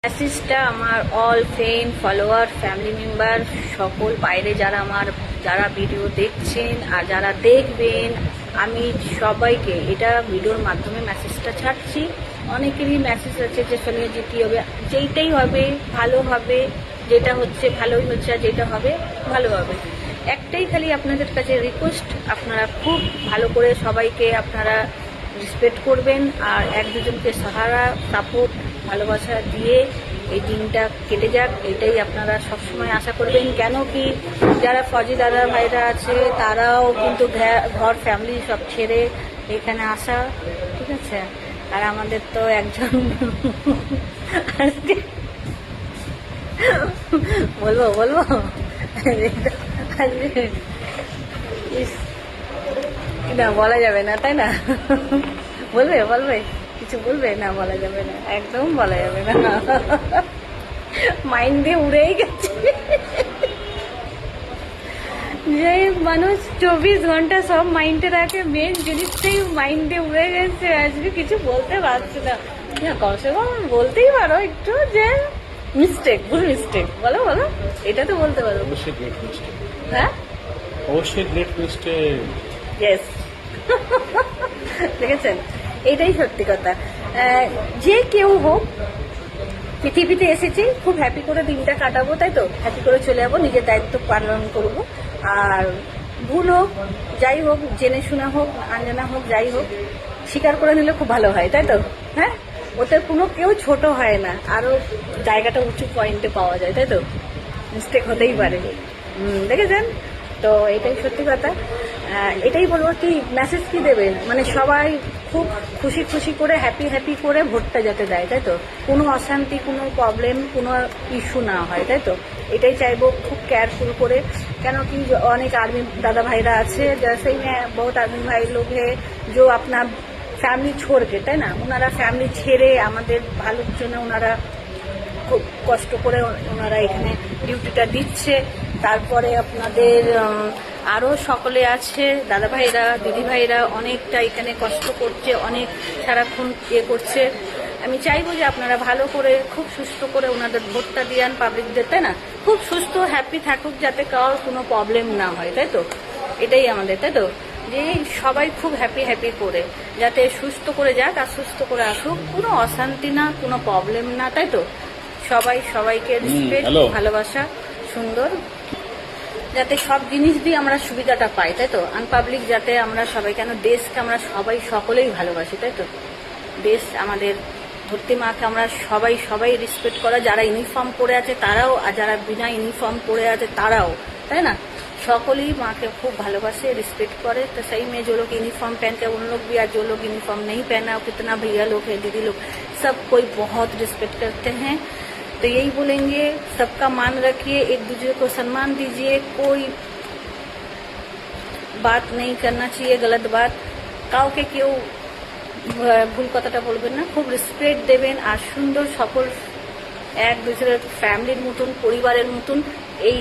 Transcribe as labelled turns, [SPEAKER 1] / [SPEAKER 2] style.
[SPEAKER 1] মেসেজটা আমার all friend follower family member সকল বাইরে যারা ভিডিও দেখছেন আর যারা দেখবেন, আমি সবাইকে এটা ভিডিওর মাধ্যমে মেসেজটা ছাড়ছি। অনেকেরই মেসেজ আছে যে ফেলে যেতে হবে, যেইটাই হবে ভালো হবে, যেটা হচ্ছে ভালোই হচ্ছে, আর যেটা হবে ভালো হবে। একটাই খালি আপনাদের কাছে রিকোয়েস্ট, আপনারা খুব ভালো করে সবাইকে আপনারা রেসপেক্ট করবেন আর এক দুজনকে সাহারা সাপোর্ট ভালোবাসা দিয়ে এই দিনটা কেটে যাক, এটাই আপনারা সবসময় আশা করবেন। কেন কি যারা ফজি দাদা ভাইরা আছে তারাও কিন্তু ঘর ফ্যামিলি সব ছেড়ে এখানে আসা, ঠিক আছে। আর আমাদের তো একজন বলবো না, বলা যাবে না, তাই না? বলবে কিছু বলবে না, বলা যাবে না, একদম বলা যাবে না। মাইন্ড দিয়ে উড়েই গেছে। যে মানুষ 24 ঘন্টা সব মাইন্ডে রাখে, মেন জিনিসটাই মাইন্ডে উড়ে গেছে। আজকে কিছু বলতে পারছি না, কমসে কম বলতেই পারো একটু যে ভুল মিস্টেক বলো, এটা তো বলতে পারো।
[SPEAKER 2] অবশ্যই গ্রেট মিস্টেক।
[SPEAKER 1] হ্যাঁ,
[SPEAKER 2] অবশ্যই গ্রেট মিস্টেক।
[SPEAKER 1] ইয়েস। দেখেছেন, এটাই সত্যি কথা। যে কেউ হোক, পৃথিবীতে এসেছি খুব হ্যাপি করে দিনটা কাটাবো, তাই তো হ্যাপি করে চলে যাবো, নিজের দায়িত্ব পালন করব। আর ভুল হোক যাই হোক, জেনে শোনা হোক আনজানা হোক যাই হোক, স্বীকার করে নিলে খুব ভালো হয়, তাই তো? হ্যাঁ, ওতে কোনো কেউ ছোট হয় না, আরো জায়গাটা উঁচু পয়েন্টে পাওয়া যায়, তাই তো? মিস্টেক হতেই পারে। দেখেছেন তো, এটাই সত্যি কথা। এটাই বলবো কি, মেসেজ কি দেবেন, মানে সবাই খুব খুশি করে হ্যাপি করে ভোটটা যাতে দেয়, তাই তো? কোনো অশান্তি, কোনো প্রবলেম, কোনো ইস্যু না হয়, তাই তো? এটাই চাইবো, খুব কেয়ারফুল করে। কেন কি অনেক আর্মি दादा ভাইরা আছে, जैसे ही बहुत आर्मी भाई लोग है जो अपना ফ্যামিলি ছোড়কে, তাই না? ওনারা ফ্যামিলি ছেড়ে আমাদের ভালোর জন্য ওনারা খুব কষ্ট করে ওনারা এখানে ডিউটিটা দিচ্ছে। তারপরে আপনাদের আরও সকলে আছে, দাদা ভাইরা দিদি ভাইরা অনেকটা এখানে কষ্ট করছে, অনেক সারাক্ষণ করছে। আমি চাইবো যে আপনারা ভালো করে খুব সুস্থ করে ওনাদের ভোটটা দিয়ান পাবলিকদের, তাই না? খুব সুস্থ হ্যাপি থাকুক, যাতে কারোর কোনো প্রবলেম না হয়, তাই তো? এটাই আমাদের, তাই তো? যে সবাই খুব হ্যাপি করে যাতে সুস্থ করে যাক আর সুস্থ করে আসুক, কোনো অশান্তি না, কোনো প্রবলেম না, তাই তো? সবাইকে রেসপেক্ট ভালোবাসা সুন্দর, যাতে সব জিনিস দিয়ে আমরা সুবিধাটা পাই, তাই তো? আনপাবলিক যাতে আমরা সবাই, কেন দেশকে আমরা সবাই সকলেই ভালোবাসি, তাই তো? দেশ আমাদের, ধরতি মাকে আমরা সবাই রেসপেক্ট করা, যারা ইউনিফর্ম পরে আছে তারাও, আর যারা বিনা ইউনিফর্ম পরে আছে তারাও, তাই না? সকলেই মাকে খুব ভালোবাসে, रिस्पेक्ट करे। तो सही में जो लोग यूनिफॉर्म पहन के उन लोग भी, और जो लोग यूनिफॉर्म नहीं पहना, कितना भैया लोग है, दीदी लोग, सब कोई बहुत रिस्पेक्ट करते हैं। तो यही बोलेंगे, सबका मान रखिए, एक दूसरे को सम्मान दीजिए, कोई बात नहीं करना चाहिए गलत बात, কাউকে কেউ ভুল কথাটা বলবেন না, খুব রেসপেক্ট দেবেন আর সুন্দর সকল এক দুসরের ফ্যামিলির মতন, পরিবারের মতন এই